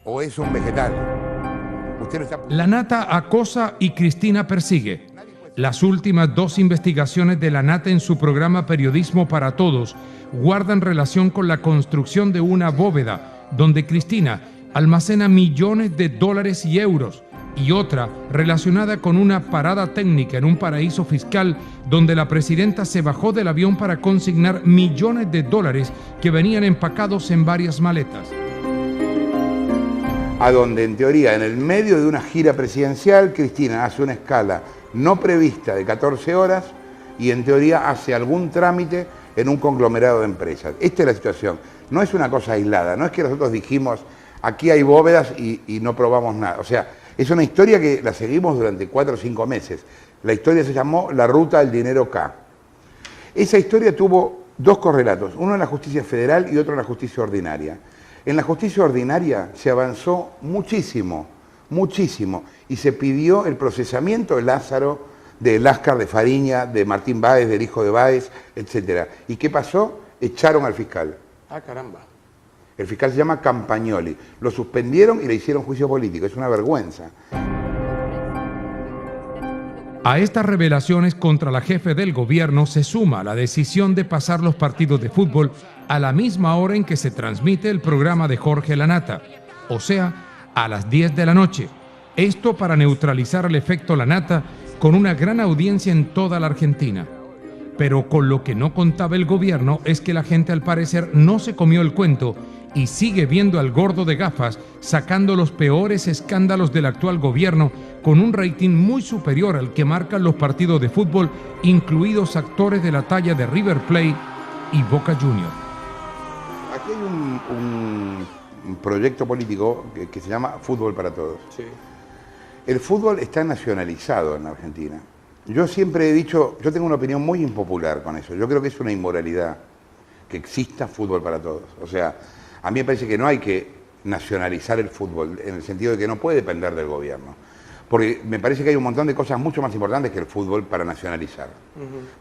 o es un vegetal. Usted no está... La Nata acosa y Cristina persigue. Las últimas dos investigaciones de la Nata en su programa Periodismo para Todos guardan relación con la construcción de una bóveda donde Cristina almacena millones de dólares y euros, y otra relacionada con una parada técnica en un paraíso fiscal donde la presidenta se bajó del avión para consignar millones de dólares que venían empacados en varias maletas. A donde, en teoría, en el medio de una gira presidencial, Cristina hace una escala no prevista de 14 horas y, en teoría, hace algún trámite en un conglomerado de empresas. Esta es la situación. No es una cosa aislada, no es que nosotros dijimos, aquí hay bóvedas y no probamos nada. O sea, es una historia que la seguimos durante 4 o 5 meses. La historia se llamó La Ruta del Dinero K. Esa historia tuvo dos correlatos, uno en la justicia federal y otro en la justicia ordinaria. En la justicia ordinaria se avanzó muchísimo, muchísimo, y se pidió el procesamiento de Lázaro, de Láscar, de Fariña, de Martín Báez, del hijo de Báez, etc. ¿Y qué pasó? Echaron al fiscal. Ah, caramba. El fiscal se llama Campagnoli. Lo suspendieron y le hicieron juicio político. Es una vergüenza. A estas revelaciones contra la jefe del gobierno se suma la decisión de pasar los partidos de fútbol a la misma hora en que se transmite el programa de Jorge Lanata, o sea, a las 10 de la noche. Esto para neutralizar el efecto Lanata con una gran audiencia en toda la Argentina. Pero con lo que no contaba el gobierno es que la gente al parecer no se comió el cuento y sigue viendo al gordo de gafas sacando los peores escándalos del actual gobierno con un rating muy superior al que marcan los partidos de fútbol, incluidos actores de la talla de River Plate y Boca Juniors. Aquí hay un proyecto político que se llama Fútbol para Todos. Sí. El fútbol está nacionalizado en Argentina. Yo siempre he dicho, yo tengo una opinión muy impopular con eso. Yo creo que es una inmoralidad que exista fútbol para todos. O sea, a mí me parece que no hay que nacionalizar el fútbol, en el sentido de que no puede depender del gobierno. Porque me parece que hay un montón de cosas mucho más importantes que el fútbol para nacionalizar.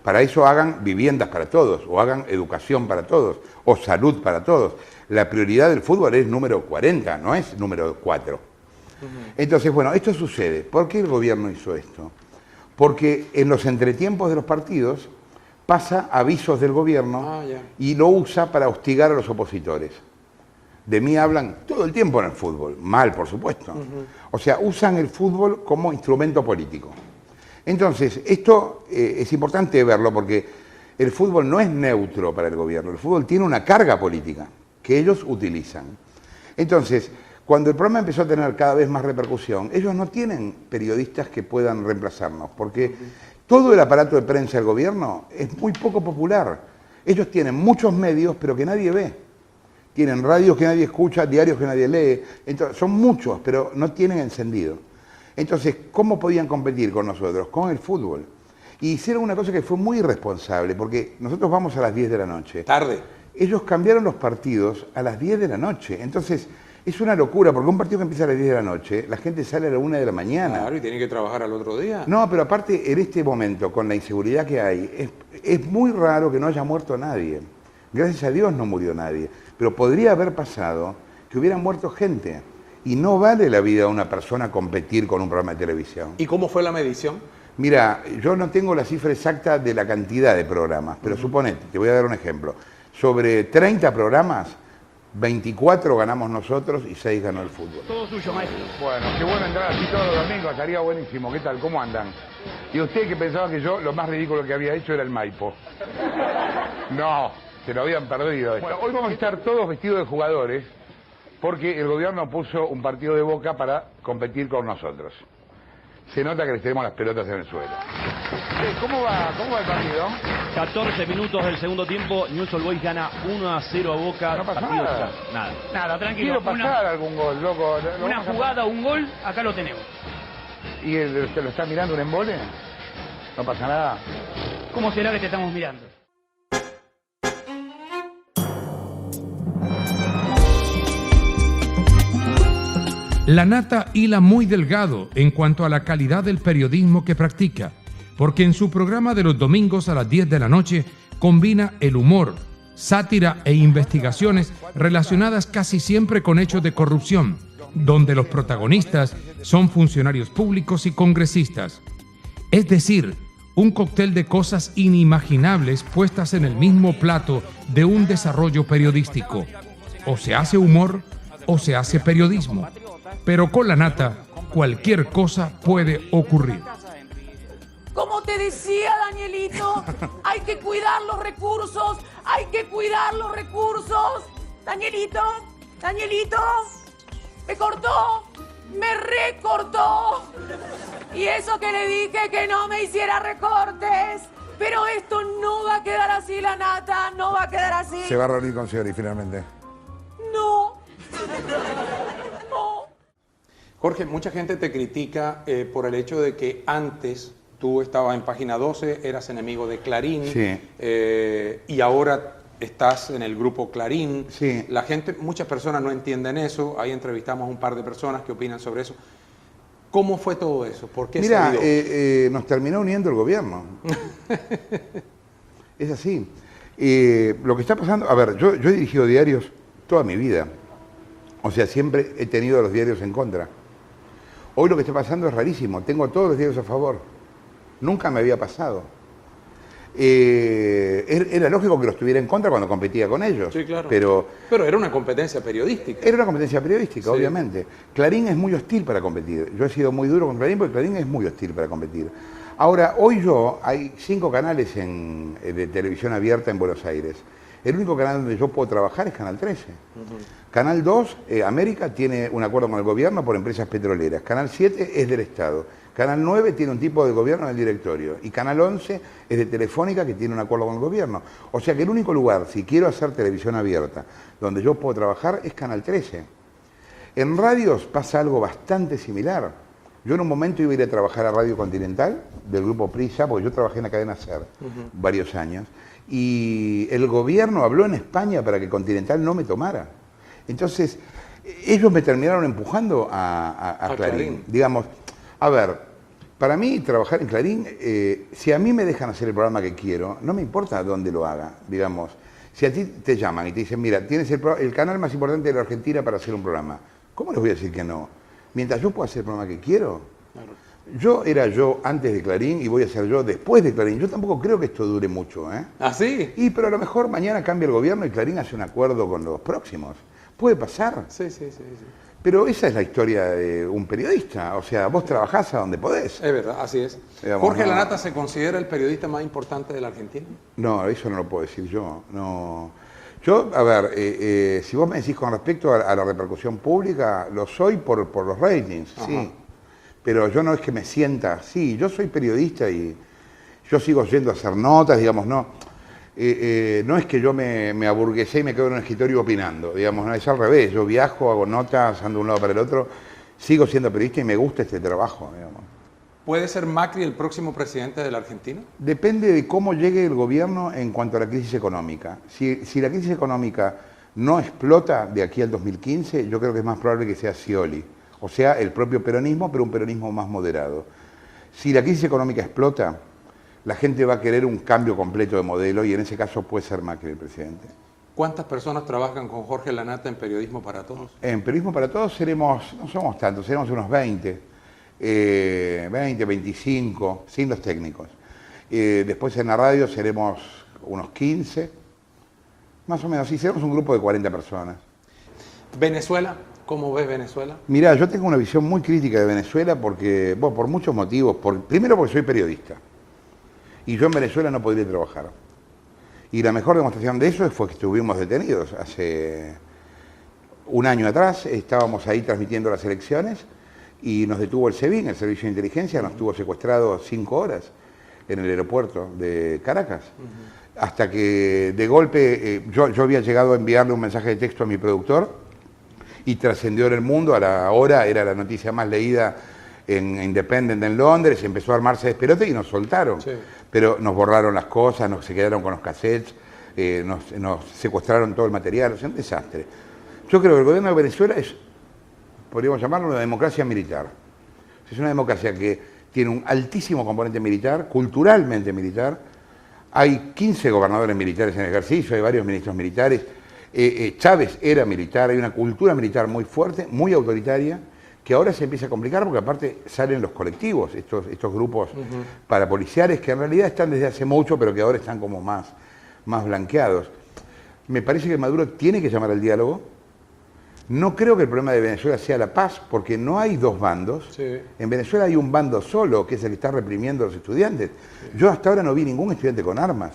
Para eso hagan viviendas para todos, o hagan educación para todos, o salud para todos. La prioridad del fútbol es número 40, no es número 4. Entonces, bueno, esto sucede. ¿Por qué el gobierno hizo esto? Porque en los entretiempos de los partidos pasa avisos del gobierno y lo usa para hostigar a los opositores. De mí hablan todo el tiempo en el fútbol, mal por supuesto. O sea, usan el fútbol como instrumento político. Entonces, esto es importante verlo porque el fútbol no es neutro para el gobierno, el fútbol tiene una carga política que ellos utilizan. Entonces, cuando el programa empezó a tener cada vez más repercusión, ellos no tienen periodistas que puedan reemplazarnos, porque todo el aparato de prensa del gobierno es muy poco popular. Ellos tienen muchos medios, pero que nadie ve. Tienen radios que nadie escucha, diarios que nadie lee. Entonces, son muchos, pero no tienen encendido. Entonces, ¿cómo podían competir con nosotros? Con el fútbol. Y hicieron una cosa que fue muy irresponsable, porque nosotros vamos a las 10 de la noche. Tarde. Ellos cambiaron los partidos a las 10 de la noche. Entonces, es una locura, porque un partido que empieza a las 10 de la noche, la gente sale a la 1 de la mañana. Claro, y tiene que trabajar al otro día. No, pero aparte, en este momento, con la inseguridad que hay, es muy raro que no haya muerto nadie. Gracias a Dios no murió nadie. Pero podría haber pasado que hubiera muerto gente. Y no vale la vida de una persona competir con un programa de televisión. ¿Y cómo fue la medición? Mira, yo no tengo la cifra exacta de la cantidad de programas, pero suponete, te voy a dar un ejemplo. Sobre 30 programas, 24 ganamos nosotros y 6 ganó el fútbol. Todo suyo, maestro. Bueno, qué bueno entrar así todos los domingos, estaría buenísimo. ¿Qué tal? ¿Cómo andan? Y usted que pensaba que yo lo más ridículo que había hecho era el Maipo. No, se lo habían perdido. Bueno, hoy vamos a estar todos vestidos de jugadores porque el gobierno puso un partido de Boca para competir con nosotros. Se nota que les tenemos las pelotas en el suelo. ¿Cómo va el partido? 14 minutos del segundo tiempo, Newell's Old Boys gana 1-0 a Boca. No pasa Partido nada. ya. Nada, tranquilo. Quiero pasar algún gol, loco. Una jugada, un gol, acá lo tenemos. ¿Y lo está mirando un embole? No pasa nada. ¿Cómo será que te estamos mirando? Lanata hila muy delgado en cuanto a la calidad del periodismo que practica, porque en su programa de los domingos a las 10 de la noche combina el humor, sátira e investigaciones relacionadas casi siempre con hechos de corrupción, donde los protagonistas son funcionarios públicos y congresistas. Es decir, un cóctel de cosas inimaginables puestas en el mismo plato de un desarrollo periodístico. O se hace humor o se hace periodismo. Pero con la nata, cualquier cosa puede ocurrir. Como te decía, Danielito, hay que cuidar los recursos, hay que cuidar los recursos. Danielito, me cortó, me recortó. Y eso que le dije que no me hiciera recortes. Pero esto no va a quedar así, la nata, no va a quedar así. Se va a reunir con Scioli finalmente. No. No. Jorge, mucha gente te critica por el hecho de que antes tú estabas en Página 12, eras enemigo de Clarín, Sí. Y ahora estás en el grupo Clarín. Sí. La gente, muchas personas no entienden eso. Ahí entrevistamos a un par de personas que opinan sobre eso. ¿Cómo fue todo eso? ¿Por qué Mira, se dio? nos terminó uniendo el gobierno. Es así. Lo que está pasando, a ver, yo he dirigido diarios toda mi vida. O sea, siempre he tenido a los diarios en contra. Hoy lo que está pasando es rarísimo. Tengo todos los diarios a favor. Nunca me había pasado. Era lógico que los tuviera en contra cuando competía con ellos. Sí, claro. Pero era una competencia periodística. era una competencia periodística, Sí. obviamente. Clarín es muy hostil para competir. Yo he sido muy duro con Clarín porque Clarín es muy hostil para competir. Ahora, hay 5 canales de televisión abierta en Buenos Aires. El único canal donde yo puedo trabajar es Canal 13. Canal 2, América, tiene un acuerdo con el gobierno por empresas petroleras. Canal 7 es del Estado. Canal 9 tiene un tipo de gobierno en el directorio. Y Canal 11 es de Telefónica, que tiene un acuerdo con el gobierno. O sea que el único lugar, si quiero hacer televisión abierta, donde yo puedo trabajar, es Canal 13. En radios pasa algo bastante similar. Yo en un momento iba a ir a trabajar a Radio Continental, del grupo Prisa, porque yo trabajé en la cadena SER varios años. Y el gobierno habló en España para que Continental no me tomara. Entonces, ellos me terminaron empujando a Clarín. Digamos, a ver, para mí trabajar en Clarín, si a mí me dejan hacer el programa que quiero, no me importa dónde lo haga, digamos. Si a ti te llaman y te dicen, mira, tienes el canal más importante de la Argentina para hacer un programa, ¿cómo les voy a decir que no? Mientras yo pueda hacer el programa que quiero. Claro. Yo era yo antes de Clarín y voy a ser yo después de Clarín. Yo tampoco creo que esto dure mucho, ¿eh? ¿Ah, sí? Pero a lo mejor mañana cambia el gobierno y Clarín hace un acuerdo con los próximos. Puede pasar. Sí. Pero esa es la historia de un periodista. O sea, vos trabajás a donde podés. Es verdad, así es. Digamos, ¿Jorge no. Lanata se considera el periodista más importante de la Argentina? No, eso no lo puedo decir yo. No. Yo, a ver, si vos me decís con respecto a la repercusión pública, lo soy por los ratings, Ajá. sí. Pero yo no es que me sienta, sí, yo soy periodista y yo sigo yendo a hacer notas, digamos, no. No es que yo me aburguesé y me quedo en un escritorio opinando, digamos, no, es al revés. Yo viajo, hago notas, ando de un lado para el otro, sigo siendo periodista y me gusta este trabajo, digamos. ¿Puede ser Macri el próximo presidente de la Argentina? Depende de cómo llegue el gobierno en cuanto a la crisis económica. Si la crisis económica no explota de aquí al 2015, yo creo que es más probable que sea Scioli. O sea, el propio peronismo, pero un peronismo más moderado. Si la crisis económica explota, la gente va a querer un cambio completo de modelo y en ese caso puede ser Macri el presidente. ¿Cuántas personas trabajan con Jorge Lanata en Periodismo para Todos? En Periodismo para Todos no somos tantos, seremos unos 20, 25, sin los técnicos. Después en la radio seremos unos 15, más o menos, sí, seremos un grupo de 40 personas. ¿Venezuela? ¿Cómo ves Venezuela? Mirá, yo tengo una visión muy crítica de Venezuela porque, bueno, por muchos motivos. Primero porque soy periodista y yo en Venezuela no podría trabajar. Y la mejor demostración de eso fue que estuvimos detenidos. Hace un año atrás estábamos ahí transmitiendo las elecciones y nos detuvo el SEBIN, el Servicio de Inteligencia, nos tuvo secuestrados 5 horas en el aeropuerto de Caracas. Hasta que de golpe yo había llegado a enviarle un mensaje de texto a mi productor y trascendió en el mundo, a la hora era la noticia más leída en Independent en Londres, empezó a armarse despelote y nos soltaron. Sí. Pero nos borraron las cosas, se quedaron con los cassettes, nos secuestraron todo el material, o sea, un desastre. Yo creo que el gobierno de Venezuela es, podríamos llamarlo, una democracia militar. Es una democracia que tiene un altísimo componente militar, culturalmente militar. Hay 15 gobernadores militares en ejercicio, hay varios ministros militares. Chávez era militar, hay una cultura militar muy fuerte, muy autoritaria, que ahora se empieza a complicar porque aparte salen los colectivos, estos grupos parapoliciales que en realidad están desde hace mucho, pero que ahora están como más blanqueados. Me parece que Maduro tiene que llamar al diálogo. No creo que el problema de Venezuela sea la paz, porque no hay dos bandos. Sí. En Venezuela hay un bando solo, que es el que está reprimiendo a los estudiantes. Yo hasta ahora no vi ningún estudiante con armas.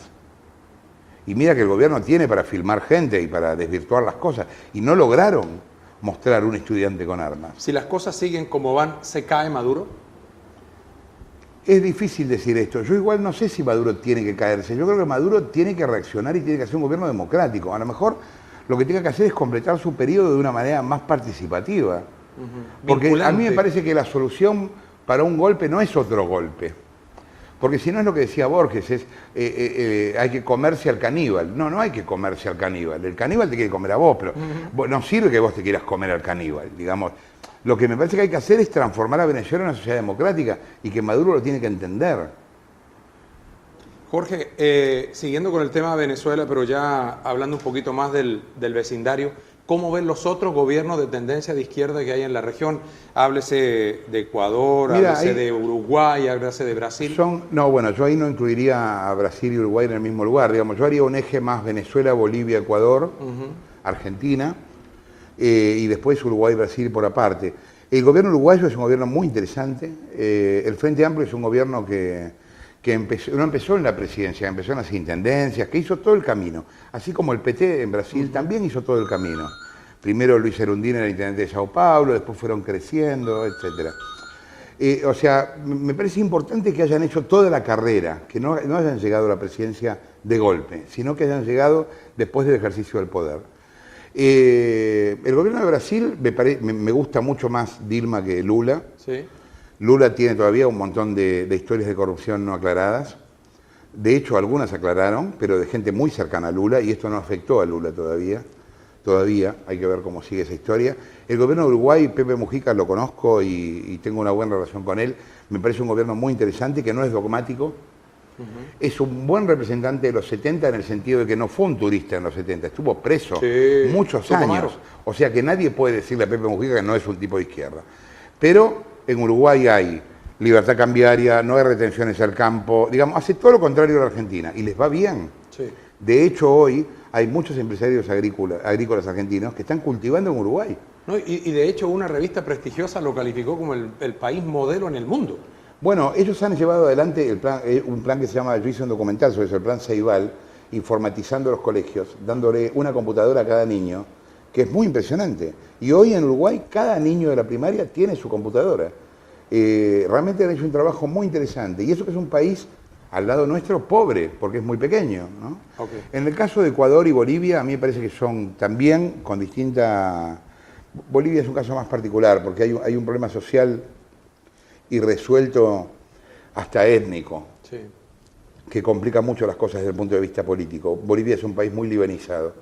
Y mira que el gobierno tiene para filmar gente y para desvirtuar las cosas. Y no lograron mostrar un estudiante con armas. Si las cosas siguen como van, ¿se cae Maduro? Es difícil decir esto. Yo igual no sé si Maduro tiene que caerse. Yo creo que Maduro tiene que reaccionar y tiene que hacer un gobierno democrático. A lo mejor lo que tiene que hacer es completar su periodo de una manera más participativa. Porque a mí me parece que la solución para un golpe no es otro golpe. Porque si no es lo que decía Borges, es hay que comerse al caníbal. No, no hay que comerse al caníbal. El caníbal te quiere comer a vos, pero no sirve que vos te quieras comer al caníbal, digamos. Lo que me parece que hay que hacer es transformar a Venezuela en una sociedad democrática y que Maduro lo tiene que entender. Jorge, siguiendo con el tema de Venezuela, pero ya hablando un poquito más del vecindario, ¿cómo ven los otros gobiernos de tendencia de izquierda que hay en la región? Háblese de Ecuador, háblese de Uruguay, háblese de Brasil. No, bueno, yo ahí no incluiría a Brasil y Uruguay en el mismo lugar. Digamos, yo haría un eje más Venezuela, Bolivia, Ecuador, Argentina, y después Uruguay y Brasil por aparte. El gobierno uruguayo es un gobierno muy interesante. El Frente Amplio es un gobierno que no empezó en la presidencia, empezó en las intendencias, que hizo todo el camino. Así como el PT en Brasil también hizo todo el camino. Primero Luis Erundina era intendente de Sao Paulo, después fueron creciendo, etc. O sea, me parece importante que hayan hecho toda la carrera, que no hayan llegado a la presidencia de golpe, sino que hayan llegado después del ejercicio del poder. El gobierno de Brasil me gusta mucho más Dilma que Lula. Sí. Lula tiene todavía un montón de historias de corrupción no aclaradas. De hecho, algunas aclararon, pero de gente muy cercana a Lula, y esto no afectó a Lula todavía. Todavía hay que ver cómo sigue esa historia. El gobierno de Uruguay, Pepe Mujica, lo conozco y tengo una buena relación con él. Me parece un gobierno muy interesante, que no es dogmático. Es un buen representante de los 70 en el sentido de que no fue un turista en los 70, estuvo preso muchos años. O sea que nadie puede decirle a Pepe Mujica que no es un tipo de izquierda. Pero en Uruguay hay libertad cambiaria, no hay retenciones al campo, digamos, hace todo lo contrario a la Argentina y les va bien. Sí. De hecho, hoy hay muchos empresarios agrícolas argentinos que están cultivando en Uruguay. No, y de hecho una revista prestigiosa lo calificó como el país modelo en el mundo. Bueno, ellos han llevado adelante un plan que se llama, yo hice un documental sobre eso, el plan Ceibal, informatizando los colegios, dándole una computadora a cada niño, que es muy impresionante. Y hoy en Uruguay cada niño de la primaria tiene su computadora. Realmente han hecho un trabajo muy interesante. Y eso que es un país, al lado nuestro, pobre, porque es muy pequeño, ¿no? Okay. En el caso de Ecuador y Bolivia, a mí me parece que son también con distinta... Bolivia es un caso más particular, porque hay un problema social irresuelto hasta étnico, Sí. que complica mucho las cosas desde el punto de vista político. Bolivia es un país muy libanizado.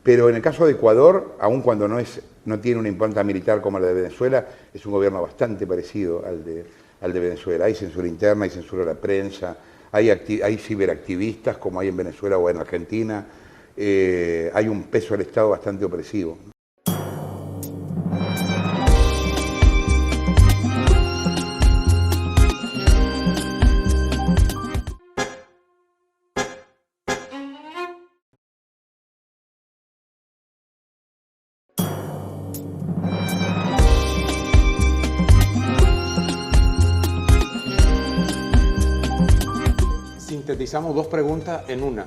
Pero en el caso de Ecuador, aun cuando no tiene una impronta militar como la de Venezuela, es un gobierno bastante parecido al de Venezuela. Hay censura interna, hay censura a la prensa, hay ciberactivistas como hay en Venezuela o en Argentina. Hay un peso del Estado bastante opresivo. Sintetizamos dos preguntas en una.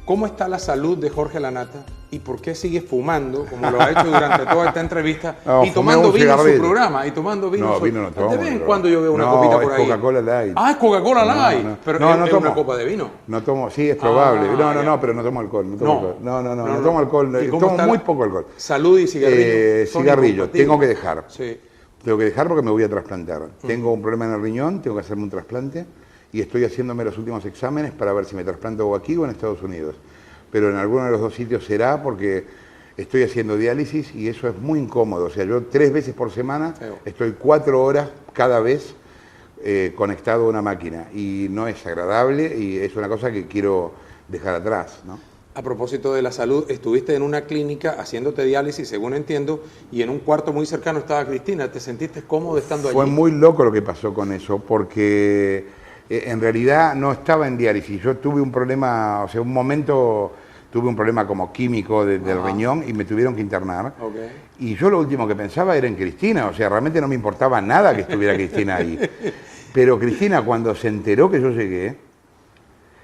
¿Cómo está la salud de Jorge Lanata y por qué sigue fumando, como lo ha hecho durante toda esta entrevista, y tomando vino en su programa? Y tomando vino. No, vino no tomo. De vez en cuando yo veo una copita por ahí. No, es Coca-Cola Light. Ah, es Coca-Cola Light. No. Pero No, es tomo. una copa de vino. No tomo, sí, es probable. No, pero no tomo alcohol. No tomo alcohol. Tomo muy poco alcohol. Salud y cigarrillo. Cigarrillo, tengo que dejar. Sí. Tengo que dejar porque me voy a trasplantar. Tengo un problema en el riñón, tengo que hacerme un trasplante y estoy haciéndome los últimos exámenes para ver si me trasplanto aquí o en Estados Unidos. Pero en alguno de los dos sitios será porque estoy haciendo diálisis y eso es muy incómodo. O sea, yo 3 veces por semana estoy 4 horas cada vez conectado a una máquina y no es agradable y es una cosa que quiero dejar atrás, ¿no? A propósito de la salud, estuviste en una clínica haciéndote diálisis, según entiendo, y en un cuarto muy cercano estaba Cristina. ¿Te sentiste cómodo estando allí? Fue muy loco lo que pasó con eso, porque en realidad no estaba en diálisis. Yo tuve un problema, o sea, un momento tuve un problema como químico del riñón y me tuvieron que internar. Okay. Y yo lo último que pensaba era en Cristina, o sea, realmente no me importaba nada que estuviera Cristina ahí. Pero Cristina, cuando se enteró que yo llegué,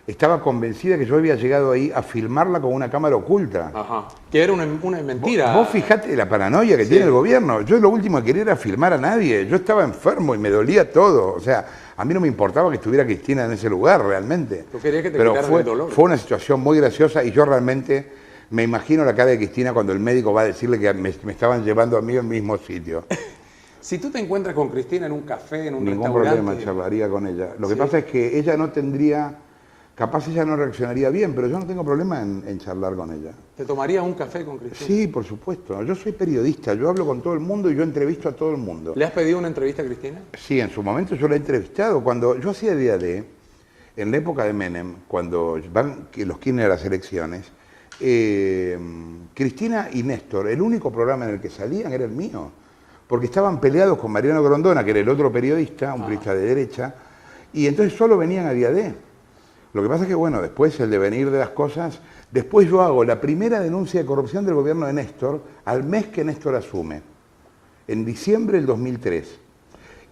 estaba convencida que yo había llegado ahí a filmarla con una cámara oculta. Ajá. Que era una mentira. Vos fijate la paranoia que tiene el gobierno. Yo lo último que quería era filmar a nadie. Yo estaba enfermo y me dolía todo. O sea, a mí no me importaba que estuviera Cristina en ese lugar realmente. Tú querías que te Pero quitaran el dolor. Fue una situación muy graciosa y yo realmente me imagino la cara de Cristina cuando el médico va a decirle que me estaban llevando a mí al mismo sitio. Si tú te encuentras con Cristina en un café, en un Ningún restaurante... problema, charlaría con ella. Lo que pasa es que ella no tendría... Capaz ella no reaccionaría bien, pero yo no tengo problema en charlar con ella. ¿Te tomarías un café con Cristina? Sí, por supuesto. Yo soy periodista, yo hablo con todo el mundo y yo entrevisto a todo el mundo. ¿Le has pedido una entrevista a Cristina? Sí, en su momento yo la he entrevistado. Cuando yo hacía día D, en la época de Menem, cuando van los Kirchner a las elecciones, Cristina y Néstor, el único programa en el que salían era el mío. Porque estaban peleados con Mariano Grondona, que era el otro periodista, un periodista de derecha, y entonces solo venían a día D. Lo que pasa es que, bueno, después el devenir de las cosas, después yo hago la primera denuncia de corrupción del gobierno de Néstor al mes que Néstor asume, en diciembre del 2003.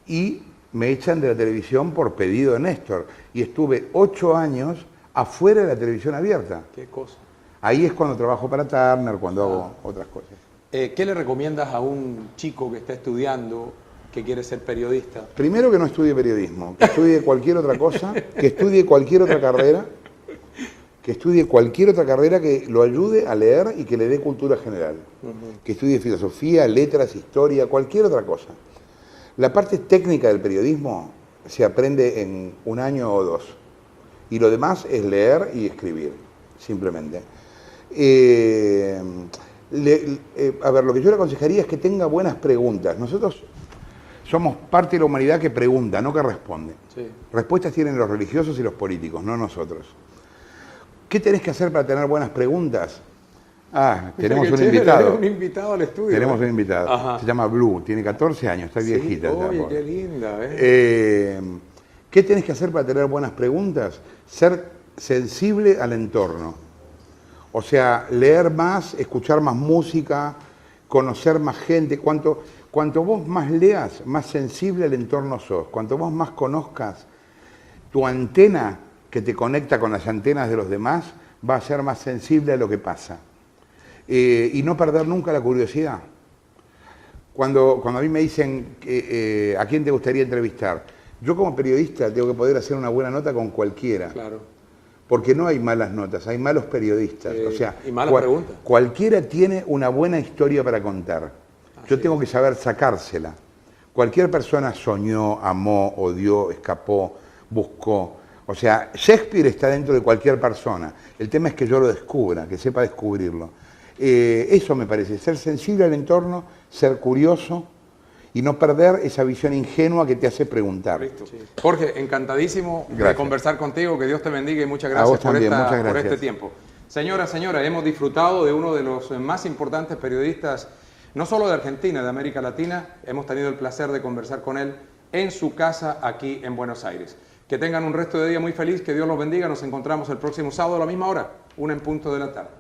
Y me echan de la televisión por pedido de Néstor. Y estuve 8 años afuera de la televisión abierta. ¿Qué cosa? Ahí es cuando trabajo para Turner, cuando hago otras cosas. ¿Qué le recomiendas a un chico que está estudiando, que quiere ser periodista? Primero, que no estudie periodismo, que estudie cualquier otra cosa, que estudie cualquier otra carrera, que lo ayude a leer y que le dé cultura general. Que estudie filosofía, letras, historia, cualquier otra cosa. La parte técnica del periodismo se aprende en 1 año o 2. Y lo demás es leer y escribir, simplemente. A ver, lo que yo le aconsejaría es que tenga buenas preguntas. Nosotros somos parte de la humanidad que pregunta, no que responde. Sí. Respuestas tienen los religiosos y los políticos, no nosotros. ¿Qué tenés que hacer para tener buenas preguntas? Tenemos un invitado. Un invitado al estudio. Tenemos un invitado. Ajá. Se llama Blue, tiene 14 años, está viejita. Oye, qué linda. ¿Qué tenés que hacer para tener buenas preguntas? Ser sensible al entorno. O sea, leer más, escuchar más música, conocer más gente. Cuanto vos más leas, más sensible al entorno sos. Cuanto vos más conozcas, tu antena que te conecta con las antenas de los demás va a ser más sensible a lo que pasa. Y no perder nunca la curiosidad. Cuando a mí me dicen ¿a quién te gustaría entrevistar? Yo como periodista tengo que poder hacer una buena nota con cualquiera. Claro. Porque no hay malas notas, hay malos periodistas. O sea, y malas preguntas. Cualquiera tiene una buena historia para contar. Yo tengo que saber sacársela. Cualquier persona soñó, amó, odió, escapó, buscó. O sea, Shakespeare está dentro de cualquier persona. El tema es que yo lo descubra, que sepa descubrirlo. Eso me parece, ser sensible al entorno, ser curioso y no perder esa visión ingenua que te hace preguntar. Sí. Jorge, encantadísimo de conversar contigo, que Dios te bendiga y muchas gracias gracias por este tiempo. Señora, hemos disfrutado de uno de los más importantes periodistas, no solo de Argentina, de América Latina. Hemos tenido el placer de conversar con él en su casa aquí en Buenos Aires. Que tengan un resto de día muy feliz, que Dios los bendiga. Nos encontramos el próximo sábado a la misma hora, 1 en punto de la tarde.